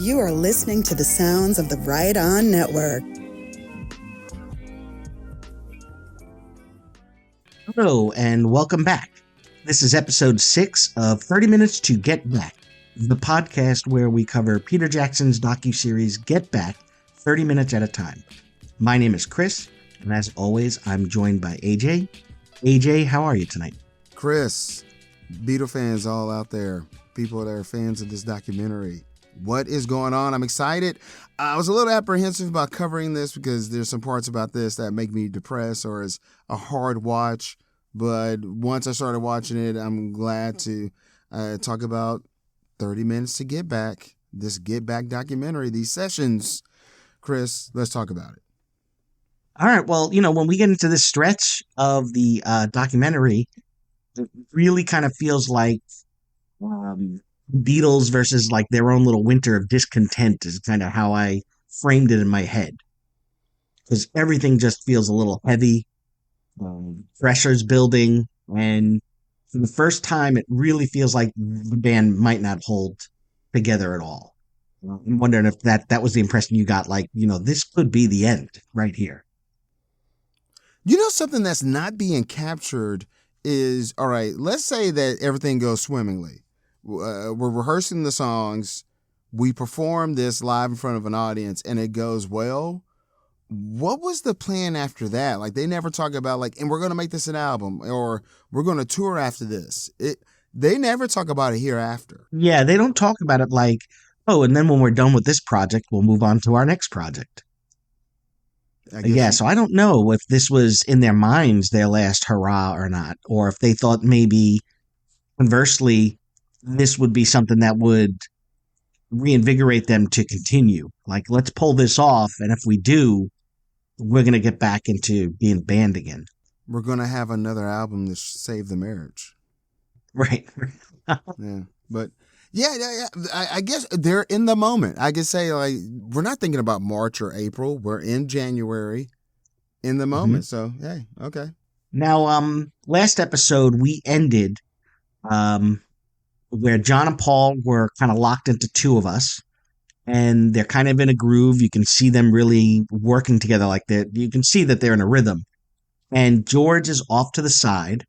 You are listening to the sounds of the Right On Network. Hello, and welcome back. This is episode 6 of 30 Minutes to Get Back, the podcast where we cover Peter Jackson's docuseries Get Back 30 minutes at a time. My name is Chris, and as always, I'm joined by AJ. AJ, how are you tonight? Chris, Beatle fans all out there, people that are fans of this documentary. What is going on? I'm excited. I was a little apprehensive about covering this because there's some parts about this that make me depressed or is a hard watch. But once I started watching it, I'm glad to talk about 30 Minutes to Get Back, this Get Back documentary, these sessions. Chris, let's talk about it. All right. Well, when we get into this stretch of the documentary, it really kind of feels like Beatles versus like their own little winter of discontent is kind of how I framed it in my head. Because everything just feels a little heavy. Pressure's building. And for the first time, it really feels like the band might not hold together at all. I'm wondering if that was the impression you got, like, this could be the end right here. Something that's not being captured is, all right, let's say that everything goes swimmingly. We're rehearsing the songs. We perform this live in front of an audience and it goes well. What was the plan after that? Like, they never talk about and we're going to make this an album or we're going to tour after this. They never talk about it hereafter. Yeah, they don't talk about it like, oh, and then when we're done with this project, we'll move on to our next project. So I don't know if this was in their minds their last hurrah or not, or if they thought maybe conversely, this would be something that would reinvigorate them to continue. Like, let's pull this off, and if we do, we're going to get back into being a band again. We're going to have another album to save the marriage. Right. Yeah. But, yeah. I guess they're in the moment. I could say, we're not thinking about March or April. We're in January in the moment. Mm-hmm. So, hey, okay. Now, last episode, we ended where John and Paul were kind of locked into Two of Us, and they're kind of in a groove. You can see them really working together like that. You can see that they're in a rhythm. And George is off to the side,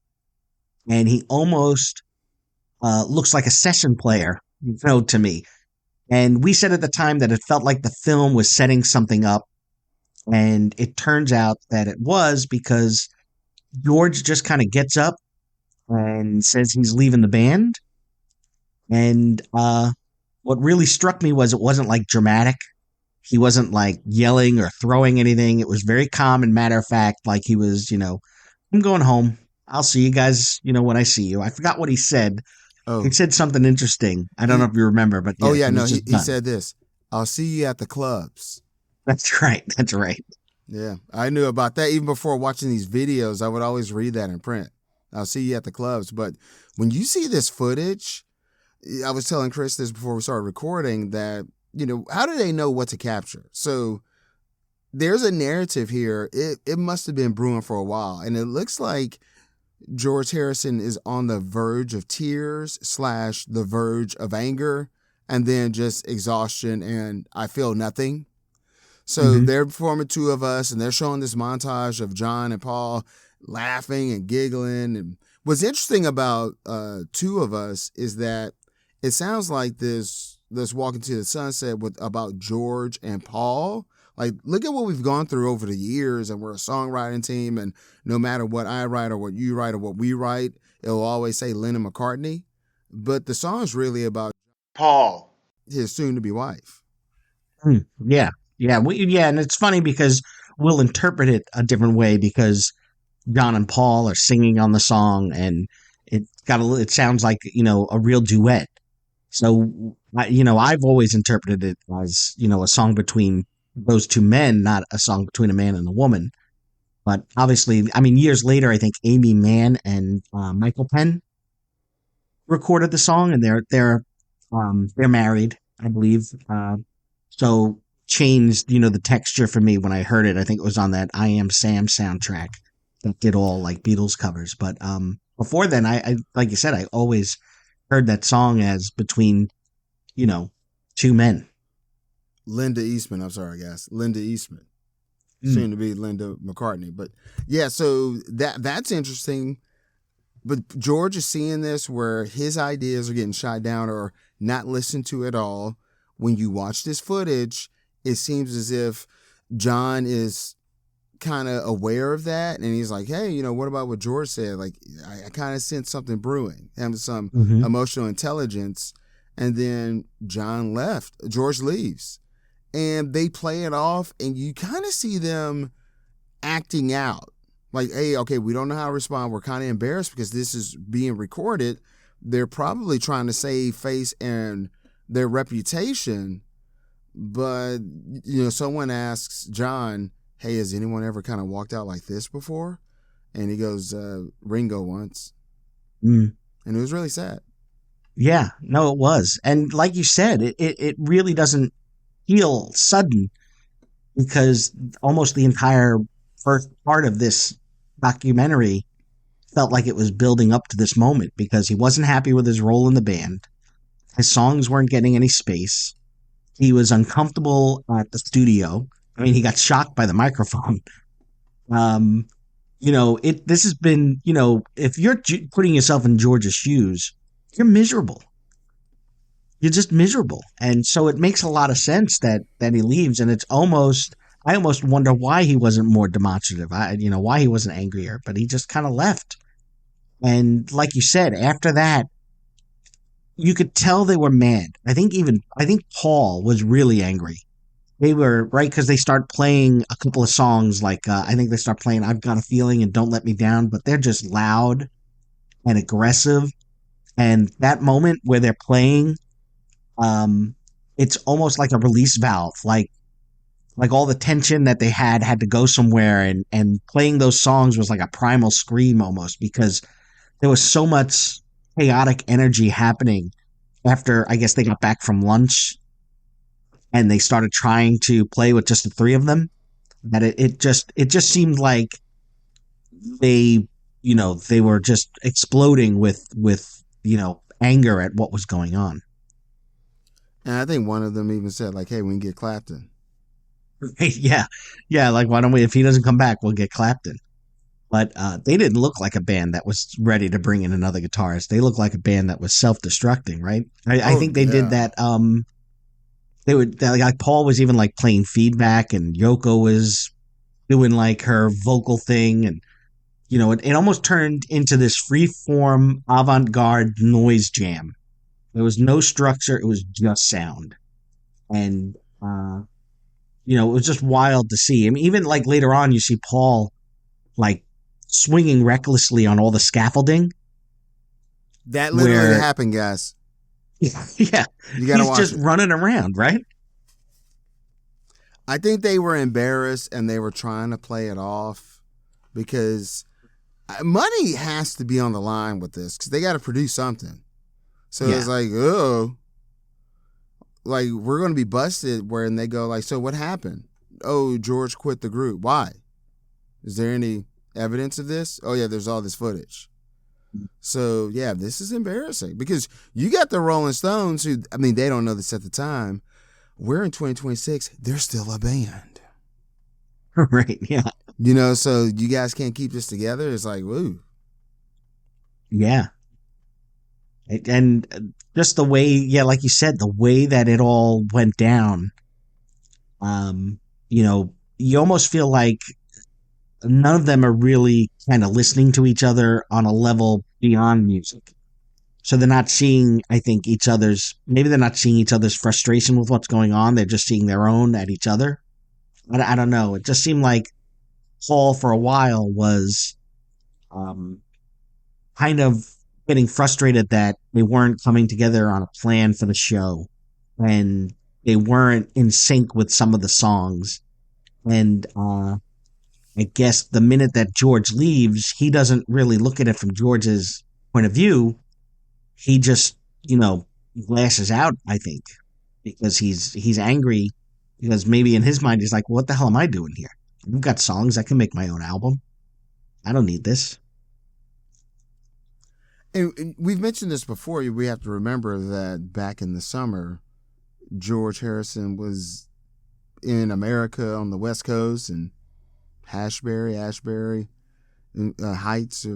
and he almost looks like a session player, to me. And we said at the time that it felt like the film was setting something up, and it turns out that it was, because George just kind of gets up and says he's leaving the band. And what really struck me was it wasn't like dramatic. He wasn't like yelling or throwing anything. It was very calm and matter of fact, like he was, I'm going home. I'll see you guys, when I see you. I forgot what he said. Oh. He said something interesting. I don't know if you remember, but yeah, he said this. I'll see you at the clubs. That's right. That's right. Yeah, I knew about that even before watching these videos. I would always read that in print. I'll see you at the clubs. But when you see this footage, I was telling Chris this before we started recording that, how do they know what to capture? So there's a narrative here. It must have been brewing for a while. And it looks like George Harrison is on the verge of tears / the verge of anger and then just exhaustion and I feel nothing. So they're performing Two of Us and they're showing this montage of John and Paul laughing and giggling. And what's interesting about Two of Us is that it sounds like this Walk Into the Sunset about George and Paul. Like, look at what we've gone through over the years, and we're a songwriting team, and no matter what I write or what you write or what we write, it'll always say Lennon McCartney. But the song's really about Paul, his soon-to-be wife. Yeah. And it's funny because we'll interpret it a different way because John and Paul are singing on the song, and it sounds like, a real duet. So, I've always interpreted it as, a song between those two men, not a song between a man and a woman. But obviously, years later, I think Amy Mann and Michael Penn recorded the song, and they're married, I believe. So changed, the texture for me when I heard it. I think it was on that I Am Sam soundtrack that did all like Beatles covers. But before then, I like you said, I always heard that song as between, two men. Linda Eastman. I'm sorry, guys. Linda Eastman. Mm. Soon to be Linda McCartney. But yeah, so that's interesting. But George is seeing this where his ideas are getting shot down or not listened to at all. When you watch this footage, it seems as if John is kind of aware of that, and he's like, hey, what about what George said? Like, I kind of sense something brewing, having some Mm-hmm. emotional intelligence. And then George leaves, and they play it off, and you kind of see them acting out. Like, hey, okay, we don't know how to respond. We're kind of embarrassed because this is being recorded. They're probably trying to save face and their reputation. But, someone asks John, hey, has anyone ever kind of walked out like this before? And he goes, Ringo once. Mm. And it was really sad. Yeah, no, it was. And like you said, it really doesn't feel sudden because almost the entire first part of this documentary felt like it was building up to this moment because he wasn't happy with his role in the band. His songs weren't getting any space. He was uncomfortable at the studio. I mean, he got shocked by the microphone. Um, this has been, if you're putting yourself in George's shoes, you're miserable. You're just miserable. And so it makes a lot of sense that he leaves. And I almost wonder why he wasn't more demonstrative. Why he wasn't angrier, but he just kind of left. And like you said, after that, you could tell they were mad. I think Paul was really angry. They were right because they start playing a couple of songs like I think they start playing "I've Got a Feeling" and "Don't Let Me Down," but they're just loud and aggressive. And that moment where they're playing, it's almost like a release valve. Like all the tension that they had to go somewhere, and playing those songs was like a primal scream almost because there was so much chaotic energy happening after I guess they got back from lunch and they started trying to play with just the three of them that it just seemed like they they were just exploding with anger at what was going on. And I think one of them even said, like, hey, we can get Clapton. Yeah, like why don't we, if he doesn't come back, we'll get Clapton. But they didn't look like a band that was ready to bring in another guitarist. They looked like a band that was self-destructing, right? I think they did that. They would like Paul was even like playing feedback, and Yoko was doing like her vocal thing, and it almost turned into this free-form avant-garde noise jam. There was no structure; it was just sound, and it was just wild to see. I mean, even like later on, you see Paul like swinging recklessly on all the scaffolding. That literally happened, guys. Yeah, you gotta watch just it. Running around, right? I think they were embarrassed and they were trying to play it off because money has to be on the line with this because they got to produce something. So it's like, oh, like we're going to be busted. Where they go like, so what happened? Oh, George quit the group. Why? Is there any evidence of this? Oh yeah, there's all this footage. So yeah, this is embarrassing because you got the Rolling Stones who, I mean, they don't know this at the time. We're in 2026. They're still a band. Right. Yeah. So you guys can't keep this together. It's like, woo. Yeah. And just the way, like you said, the way that it all went down, you almost feel like none of them are really kind of listening to each other on a level beyond music. So they're not seeing, I think, maybe they're not seeing each other's frustration with what's going on. They're just seeing their own at each other. I don't know. It just seemed like Paul for a while was kind of getting frustrated that they weren't coming together on a plan for the show and they weren't in sync with some of the songs. And I guess the minute that George leaves, he doesn't really look at it from George's point of view. He just, lashes out, I think, because he's angry because maybe in his mind he's like, what the hell am I doing here? I've got songs. I can make my own album. I don't need this. And we've mentioned this before. We have to remember that back in the summer, George Harrison was in America on the West Coast and Ashbury, Heights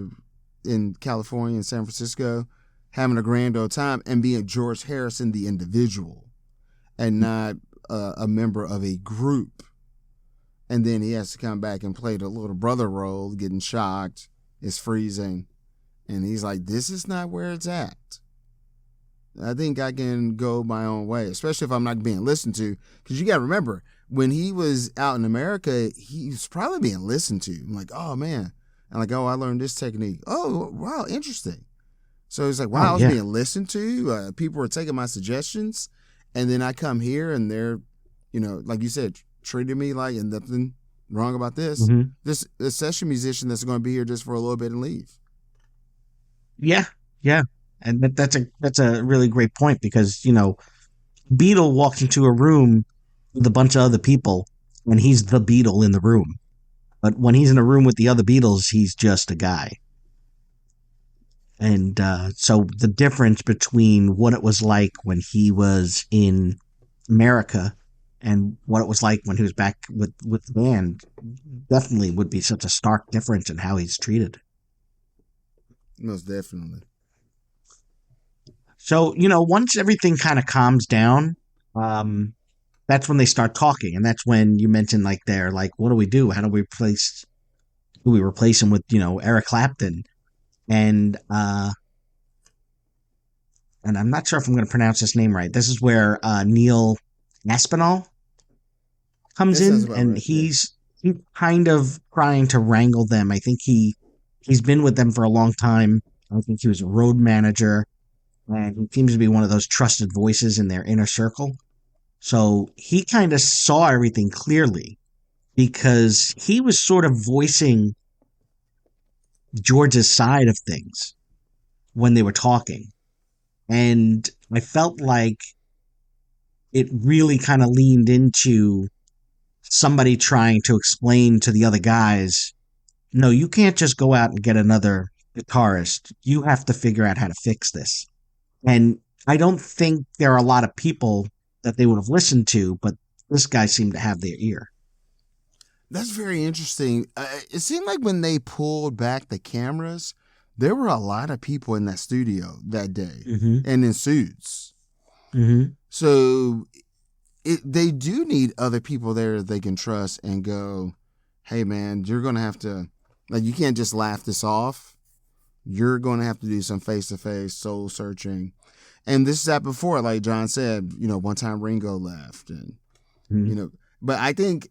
in California and San Francisco, having a grand old time and being George Harrison, the individual, and not a member of a group. And then he has to come back and play the little brother role, getting shocked, it's freezing. And he's like, this is not where it's at. I think I can go my own way, especially if I'm not being listened to. Because you got to remember, when he was out in America, he was probably being listened to. I'm like, oh, man. I'm like, oh, I learned this technique. Oh, wow, interesting. So it's like, wow, I was being listened to. People were taking my suggestions. And then I come here and they're, like you said, treated me like, and nothing wrong about this. Mm-hmm. This a session musician that's going to be here just for a little bit and leave. Yeah. And that's a really great point because, Beatle walks into a room with a bunch of other people and he's the Beatle in the room. But when he's in a room with the other Beatles, he's just a guy. And so the difference between what it was like when he was in America and what it was like when he was back with the band definitely would be such a stark difference in how he's treated. Most definitely. So, once everything kind of calms down, that's when they start talking. And that's when you mentioned, like, they're like, what do we do? How do we replace him with, Eric Clapton? And I'm not sure if I'm going to pronounce his name right. This is where Neil Aspinall comes in, and right, he's kind of trying to wrangle them. I think he's been with them for a long time. I think he was a road manager, and he seems to be one of those trusted voices in their inner circle. So he kind of saw everything clearly because he was sort of voicing George's side of things when they were talking. And I felt like it really kind of leaned into somebody trying to explain to the other guys, no, you can't just go out and get another guitarist. You have to figure out how to fix this. And I don't think there are a lot of people that they would have listened to, but this guy seemed to have their ear. That's very interesting. It seemed like when they pulled back the cameras, there were a lot of people in that studio that day, and in suits. Mm-hmm. So they do need other people there that they can trust and go, hey, man, you're going to have to, like, you can't just laugh this off. You're going to have to do some face-to-face soul searching. And this is happened before, like John said, one time Ringo left. And, but I think,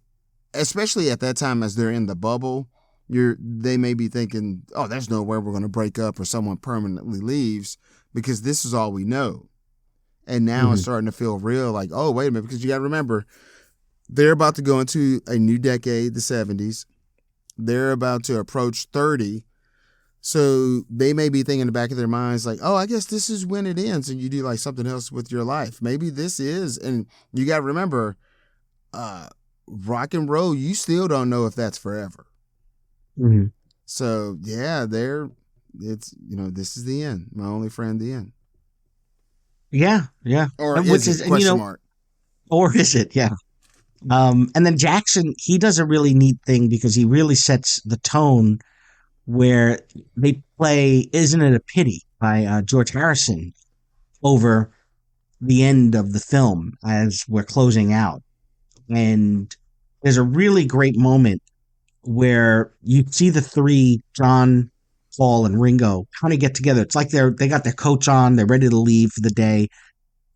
especially at that time as they're in the bubble, they may be thinking, oh, there's nowhere we're going to break up or someone permanently leaves because this is all we know. And now it's starting to feel real, like, oh, wait a minute, because you got to remember, they're about to go into a new decade, the 70s. They're about to approach 30. So they may be thinking in the back of their minds, like, oh, I guess this is when it ends and you do like something else with your life. Maybe this is, and you got to remember, rock and roll, you still don't know if that's forever. Mm-hmm. So yeah, this is the end. My only friend, the end. Yeah. Or is it? Question mark. Or is it? Yeah. And then Jackson, he does a really neat thing because he really sets the tone where they play "Isn't It a Pity" by George Harrison over the end of the film as we're closing out. And there's a really great moment where you see the three, John, Paul, and Ringo, kind of get together. It's like they got their coats on, they're ready to leave for the day,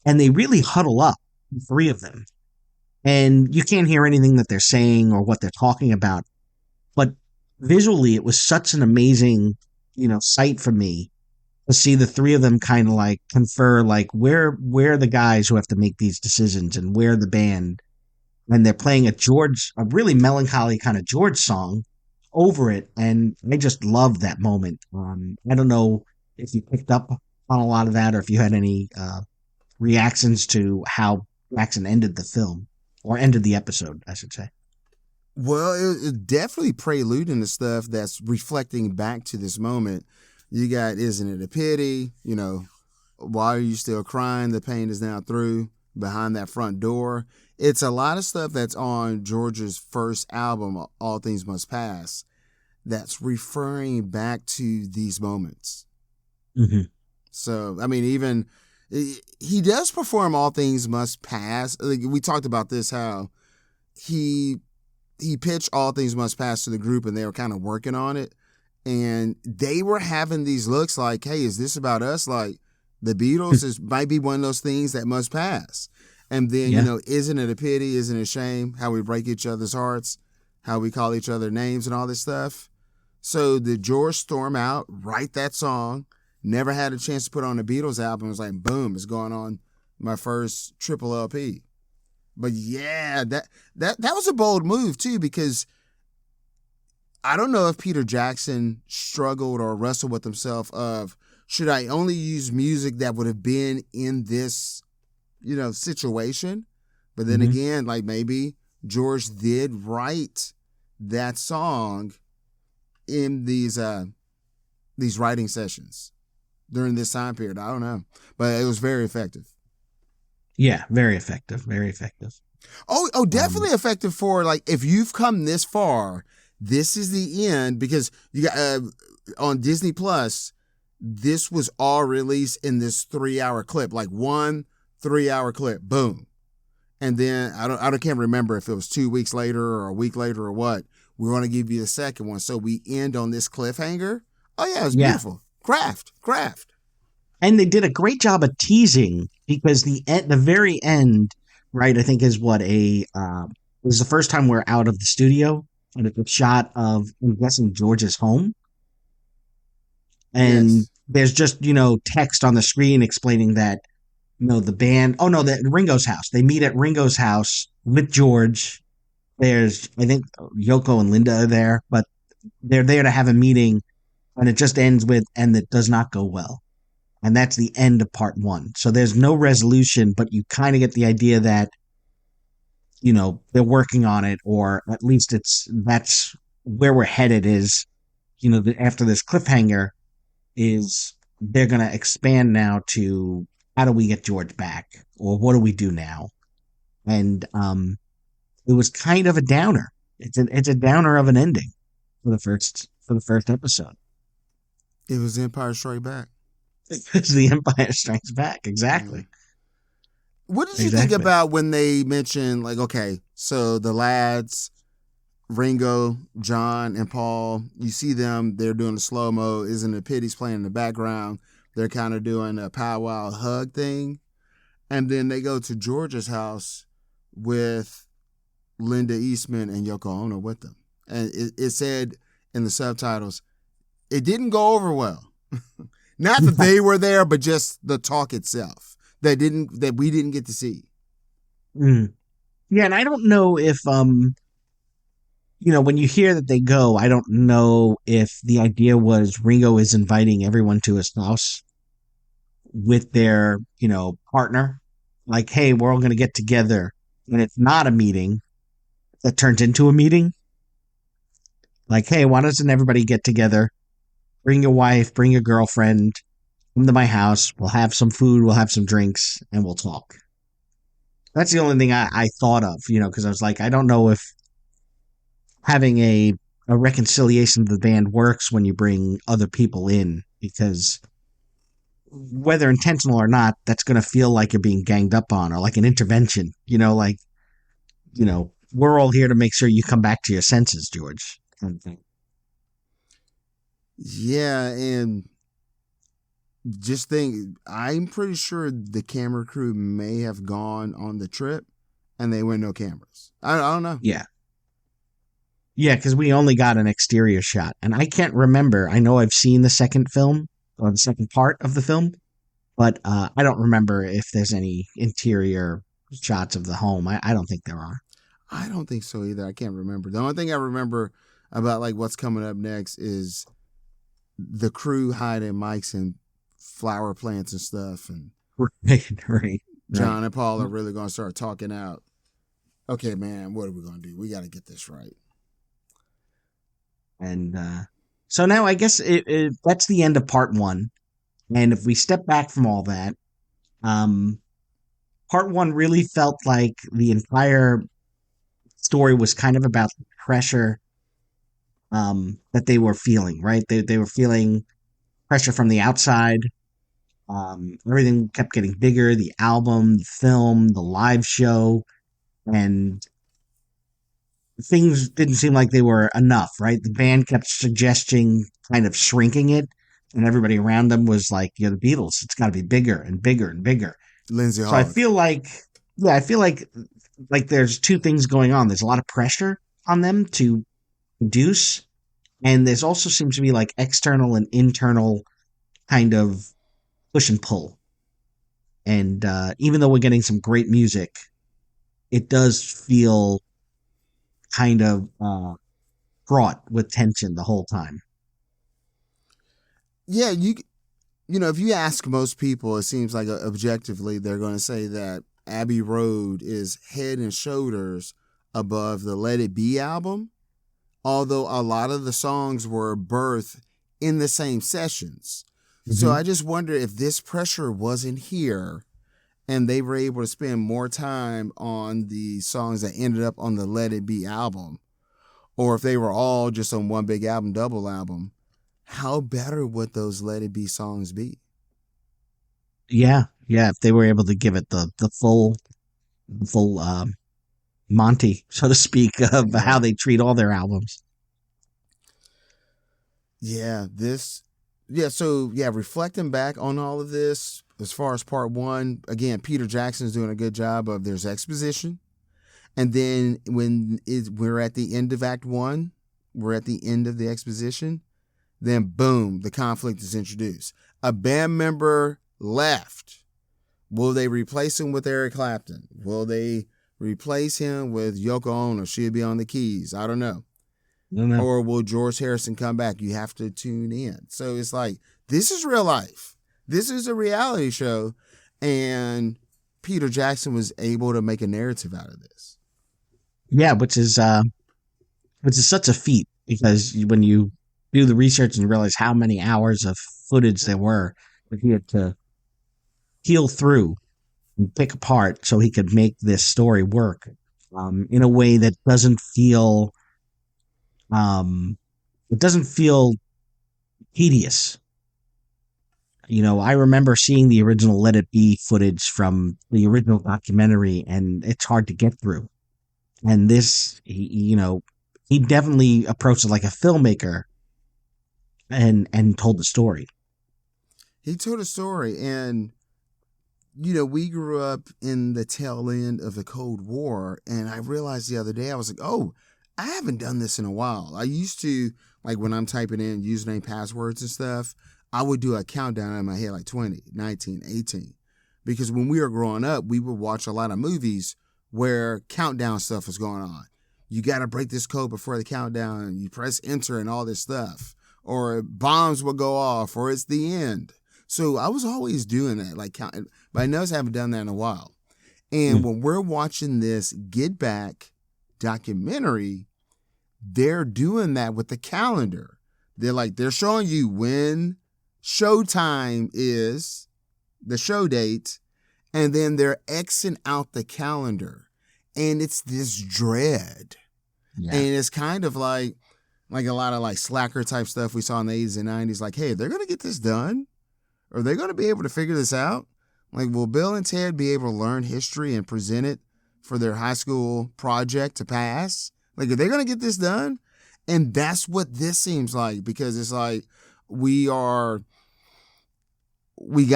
and they really huddle up, the three of them. And you can't hear anything that they're saying or what they're talking about. But visually, it was such an amazing, sight for me to see the three of them kind of like confer, like, where are the guys who have to make these decisions and where the band. And they're playing a really melancholy kind of George song over it. And I just loved that moment. I don't know if you picked up on a lot of that or if you had any reactions to how Jackson ended the film or ended the episode, I should say. Well, it definitely preluding to stuff that's reflecting back to this moment. You got, isn't it a pity? Why are you still crying? The pain is now through. behind that front door. It's a lot of stuff that's on George's first album, All Things Must Pass, that's referring back to these moments. Mm-hmm. So, I mean, even he does perform All Things Must Pass. Like, we talked about this, how he pitched All Things Must Pass to the group and they were kind of working on it. And they were having these looks like, hey, is this about us? Like, the Beatles might be one of those things that must pass. And then, isn't it a pity? Isn't it a shame how we break each other's hearts, how we call each other names and all this stuff? So did George storm out, write that song, never had a chance to put on a Beatles album. It was like, boom, it's going on my first triple LP. But yeah, that was a bold move too, because I don't know if Peter Jackson struggled or wrestled with himself of, should I only use music that would have been in this, situation? But then again, like maybe George did write that song in these writing sessions during this time period. I don't know, but it was very effective. Yeah, very effective. Very effective. Oh, definitely effective for, like, if you've come this far, this is the end, because you got on Disney Plus, this was all released in this 3-hour clip, like 1 3-hour clip, boom. And then I can't remember if it was 2 weeks later or a week later or what. We're going to give you the second one. So we end on this cliffhanger. Oh yeah, it's beautiful. Craft. And they did a great job of teasing, because the very end, right, I think is what it was the first time we're out of the studio, and it's a shot of, I'm guessing, George's home. And there's just, text on the screen explaining that, the band, that Ringo's house. They meet at Ringo's house with George. There's, I think, Yoko and Linda are there, but they're there to have a meeting, and it just ends with, and it does not go well. And that's the end of part 1. So there's no resolution, but you kind of get the idea that, they're working on it, or at least that's where we're headed is, after this cliffhanger is they're going to expand now to, how do we get George back, or what do we do now? And it was kind of a downer. It's a downer of an ending for the first episode. It was Empire Strikes Back. It's the Empire Strikes Back, exactly. What did you think about when they mentioned, like, okay, so the lads, Ringo, John, and Paul, you see them, they're doing the slow-mo, Isn't It Pity's playing in the background, they're kind of doing a powwow hug thing, and then they go to George's house with Linda Eastman and Yoko Ono with them. And it said in the subtitles, it didn't go over well. Not that they were there, but just the talk itself that we didn't get to see. Mm. Yeah, and I don't know if when you hear that they go, I don't know if the idea was Ringo is inviting everyone to his house with their, partner. Like, hey, we're all going to get together, and it's not a meeting that turns into a meeting. Like, hey, why doesn't everybody get together? Bring your wife, bring your girlfriend, come to my house. We'll have some food, we'll have some drinks, and we'll talk. That's the only thing I thought of, because I was like, I don't know if having a reconciliation of the band works when you bring other people in, because whether intentional or not, that's going to feel like you're being ganged up on, or like an intervention, we're all here to make sure you come back to your senses, George. Kind of thing. Yeah, and just think, I'm pretty sure the camera crew may have gone on the trip and they went no cameras. I don't know. Yeah. Yeah, because we only got an exterior shot. And I can't remember. I know I've seen the second film, or the second part of the film, but I don't remember if there's any interior shots of the home. I don't think there are. I don't think so either. I can't remember. The only thing I remember about, like, what's coming up next is the crew hiding mics and flower plants and stuff, and right. John and Paul are really going to start talking out. Okay, man, what are we going to do? We got to get this right. And so now I guess that's the end of part 1. And if we step back from all that, Part one really felt like the entire story was kind of about the pressure that they were feeling, right? They were feeling pressure from the outside. Everything kept getting bigger, the album, the film, the live show, and things didn't seem like they were enough, right? The band kept suggesting kind of shrinking it, and everybody around them was like, the Beatles, it's got to be bigger and bigger and bigger. Lindsay So I Hogg. feel like, yeah, I feel like there's two things going on. There's a lot of pressure on them to produce, and there's also seems to be like external and internal kind of push and pull. And even though we're getting some great music, it does feel kind of fraught with tension the whole time. Yeah, you know, if you ask most people, it seems like objectively they're going to say that Abbey Road is head and shoulders above the Let It Be album, although a lot of the songs were birthed in the same sessions. So I just wonder if this pressure wasn't here and they were able to spend more time on the songs that ended up on the Let It Be album, or if they were all just on one big album, double album, how better would those Let It Be songs be? Yeah, yeah. If they were able to give it the full Monty, so to speak, of Yeah. how they treat all their albums. Yeah, reflecting back on all of this, as far as part one, again, Peter Jackson's doing a good job of there's exposition. And then we're at the end of Act One, we're at the end of the exposition, then boom, the conflict is introduced. A band member left. Will they replace him with Eric Clapton? Will they replace him with Yoko Ono? She'll be on the keys. I don't know. Or will George Harrison come back? You have to tune in. So it's like, this is real life. This is a reality show. And Peter Jackson was able to make a narrative out of this. Yeah, which is such a feat, because when you do the research and realize how many hours of footage there were that he had to peel through and pick apart so he could make this story work in a way that doesn't feel it doesn't feel tedious. You know, I remember seeing the original Let It Be footage from the original documentary, and it's hard to get through. And this, he definitely approached it like a filmmaker and told the story. He told a story, and we grew up in the tail end of the Cold War, and I realized the other day, I was like, oh, I haven't done this in a while. I used to, like when I'm typing in username, passwords and stuff, I would do a countdown in my head like 20, 19, 18. Because when we were growing up, we would watch a lot of movies where countdown stuff was going on. You got to break this code before the countdown. You press enter and all this stuff. Or bombs will go off, or it's the end. So I was always doing that, but I noticed I haven't done that in a while. And when we're watching this Get Back documentary, they're doing that with the calendar. They're showing you when showtime is, the show date, and then they're Xing out the calendar. And it's this dread. Yeah. And it's kind of like a lot of slacker type stuff we saw in the 80s and 90s. Like, hey, they're going to get this done? Are they going to be able to figure this out? Like, will Bill and Ted be able to learn history and present it for their high school project to pass? Like, are they going to get this done? And that's what this seems like, because it's like we got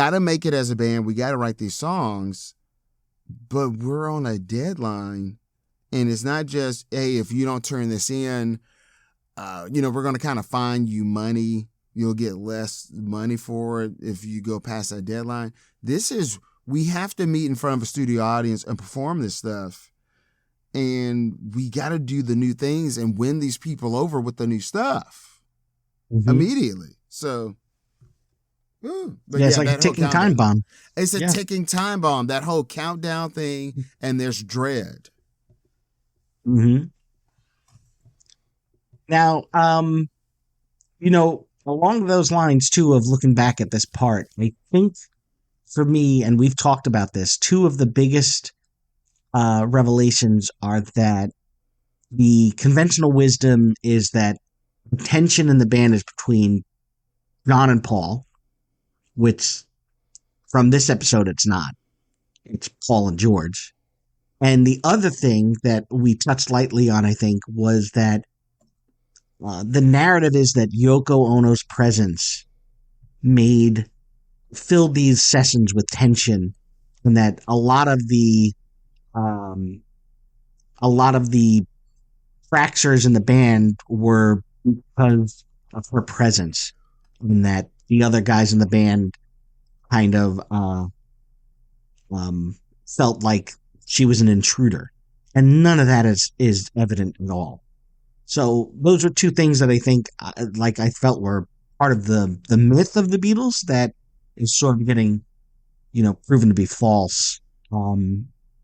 to make it as a band. We got to write these songs, but we're on a deadline. And it's not just, hey, if you don't turn this in, we're going to kind of fine you money. You'll get less money for it if you go past that deadline. We have to meet in front of a studio audience and perform this stuff. And we got to do the new things and win these people over with the new stuff immediately. So, it's like a ticking time bomb. It's a ticking time bomb, that whole countdown thing, and there's dread. Mm-hmm. Now, along those lines, too, of looking back at this part, I think for me, and we've talked about this, two of the biggest revelations are that the conventional wisdom is that the tension in the band is between John and Paul, which from this episode it's not. It's Paul and George. And the other thing that we touched lightly on, I think, was that the narrative is that Yoko Ono's presence filled these sessions with tension, and that um, a lot of the fractures in the band were because of her presence, and that the other guys in the band kind of felt like she was an intruder, and none of that is evident at all. So those are two things that I think, like I felt were part of the myth of the Beatles that is sort of getting, proven to be false.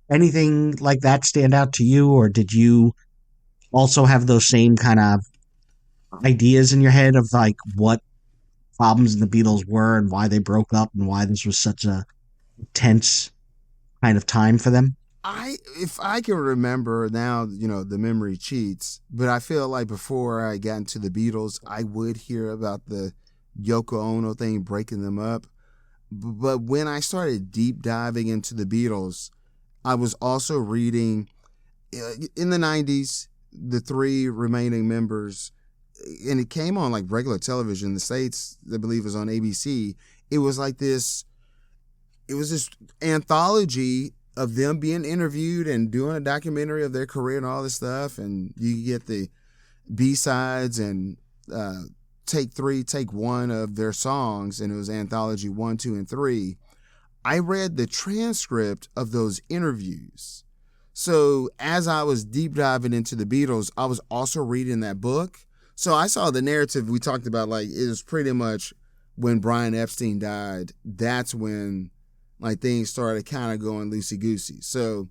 Anything like that stand out to you, or did you also have those same kind of ideas in your head of like what problems in the Beatles were and why they broke up and why this was such a tense kind of time for them? If I can remember now, the memory cheats, but I feel like before I got into the Beatles, I would hear about the Yoko Ono thing breaking them up. But when I started deep diving into the Beatles, I was also reading in the 90s, the three remaining members, and it came on like regular television in the States, I believe it was on ABC. It was like this anthology of them being interviewed and doing a documentary of their career and all this stuff. And you get the B-sides and take 3, take 1 of their songs. And it was anthology 1, 2, and 3. I read the transcript of those interviews. So as I was deep diving into the Beatles, I was also reading that book. So I saw the narrative we talked about, like it was pretty much when Brian Epstein died, that's when like things started kind of going loosey-goosey. So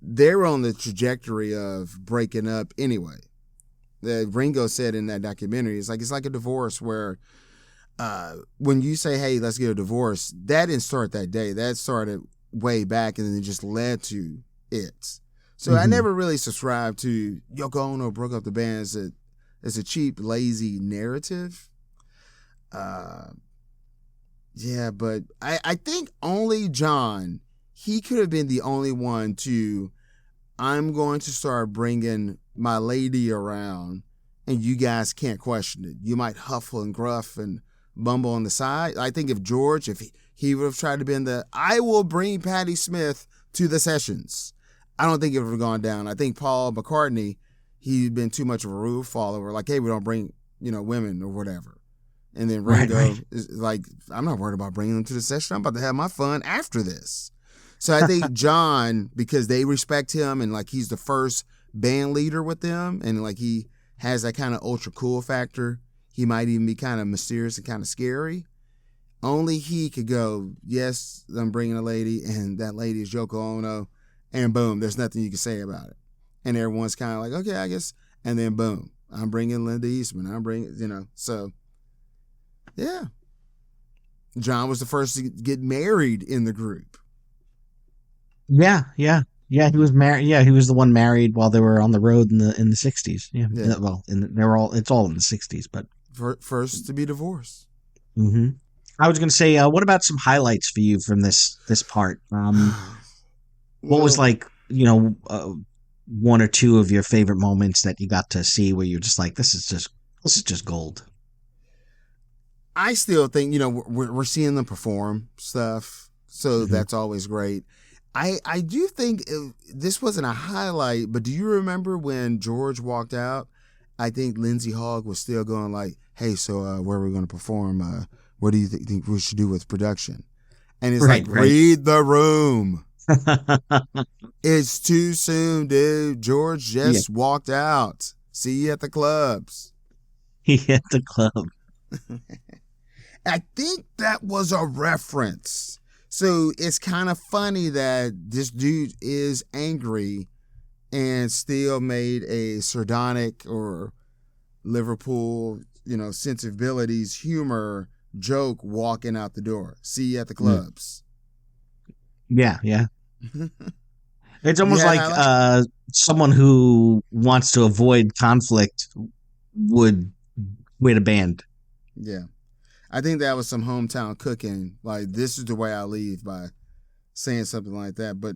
they were on the trajectory of breaking up anyway. Ringo said in that documentary, it's like a divorce where when you say, hey, let's get a divorce, that didn't start that day. That started way back and then it just led to it. So I never really subscribed to Yoko Ono broke up the band as a cheap, lazy narrative. Yeah, but I think only John, he could have been the only one to, I'm going to start bringing my lady around and you guys can't question it. You might huffle and gruff and bumble on the side. I think if George, if he would have tried to be I will bring Patti Smith to the sessions, I don't think it would have gone down. I think Paul McCartney, he'd been too much of a rule follower. Like, hey, we don't bring, women or whatever. And then Ringo is like, I'm not worried about bringing them to the session. I'm about to have my fun after this. So I think John, because they respect him and like he's the first band leader with them and like he has that kind of ultra cool factor, he might even be kind of mysterious and kind of scary. Only he could go, yes, I'm bringing a lady and that lady is Yoko Ono. And boom, there's nothing you can say about it. And everyone's kind of like, okay, I guess. And then boom, I'm bringing Linda Eastman. I'm bringing, so. Yeah. John was the first to get married in the group. Yeah. He was married. Yeah, he was the one married while they were on the road in the 60s. Yeah. Well, it's all in the 60s, but first to be divorced. Mm-hmm. I was going to say, what about some highlights for you from this part? What was like, one or two of your favorite moments that you got to see where you're just like, this is just gold. I still think, we're seeing them perform stuff, so that's always great. I do think this wasn't a highlight, but do you remember when George walked out? I think Lindsay Hogg was still going like, hey, so where are we going to perform? What do you think we should do with production? And it's read the room. It's too soon, dude. George just walked out. See you at the clubs. He at the club. I think that was a reference. So it's kind of funny that this dude is angry and still made a sardonic or Liverpool, sensibilities, humor joke walking out the door. See you at the clubs. Yeah, yeah. It's almost Yeah, like someone who wants to avoid conflict would quit a band. yeah. I think that was some hometown cooking. Like, this is the way I leave, by saying something like that. But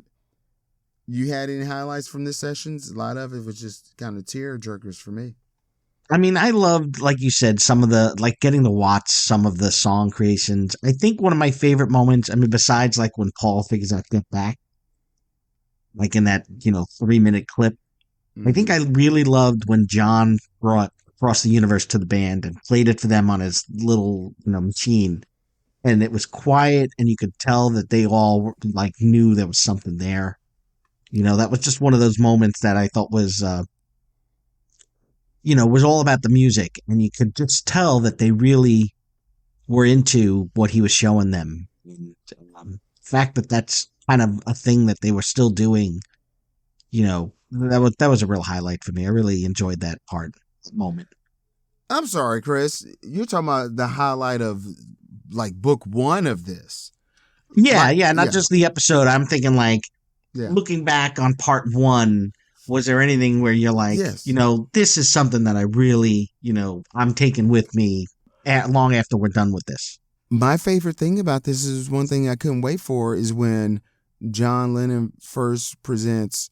you had any highlights from this sessions? A lot of it was just kind of tear jerkers for me. I mean, I loved, like you said, some of the, like getting to watch some of the song creations. I think one of my favorite moments, I mean, besides like when Paul figures out Get Back, like in that, 3-minute clip, I think I really loved when John brought Across the Universe to the band and played it for them on his little, machine. And it was quiet and you could tell that they all like knew there was something there. That was just one of those moments that I thought was all about the music, and you could just tell that they really were into what he was showing them. And, the fact that that's kind of a thing that they were still doing, that was a real highlight for me. I really enjoyed that moment. I'm sorry, Chris. You're talking about the highlight of like book one of this. Yeah, not just the episode. I'm thinking like looking back on part one. Was there anything where you're like, yes, this is something that I really, I'm taking with me long after we're done with this? My favorite thing about this is one thing I couldn't wait for is when John Lennon first presents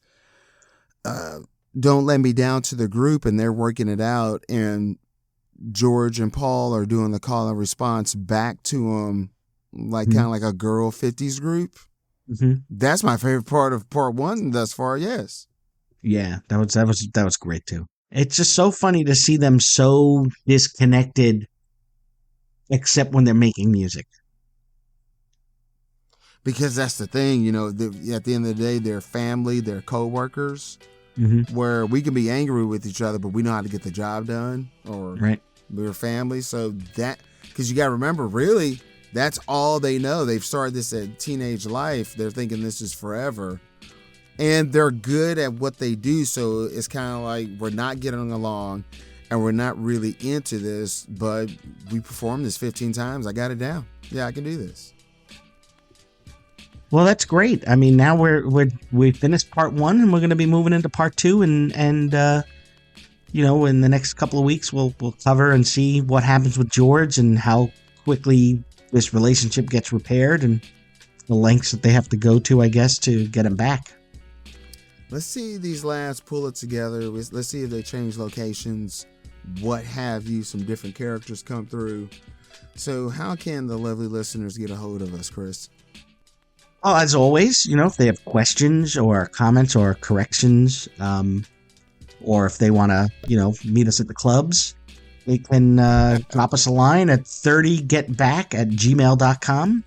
Don't Let Me Down to the group, and they're working it out, and George and Paul are doing the call and response back to him, like kind of like a girl 50s group. Mm-hmm. That's my favorite part of part one thus far. Yes. Yeah, that was great too. It's just so funny to see them so disconnected, except when they're making music. Because that's the thing, at the end of the day, they're family, they're co-workers, where we can be angry with each other, but we know how to get the job done, or we're family. So that, because you got to remember, really, that's all they know. They've started this at teenage life. They're thinking this is forever. And they're good at what they do, so it's kind of like we're not getting along and we're not really into this, but we performed this 15 times. I got it down. Yeah, I can do this. Well, that's great. I mean, now we finished part one, and we're going to be moving into part two, and in the next couple of weeks, we'll cover and see what happens with George and how quickly this relationship gets repaired and the lengths that they have to go to, I guess, to get him back. Let's see these lads pull it together. Let's see if they change locations, what have you, some different characters come through. So how can the lovely listeners get a hold of us, Chris? Well, as always, if they have questions or comments or corrections, or if they want to, meet us at the clubs, they can drop us a line at 30getback@gmail.com.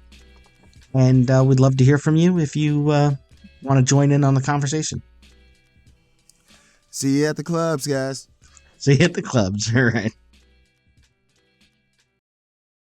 And we'd love to hear from you if you want to join in on the conversation. See you at the clubs, guys. See you at the clubs. All right.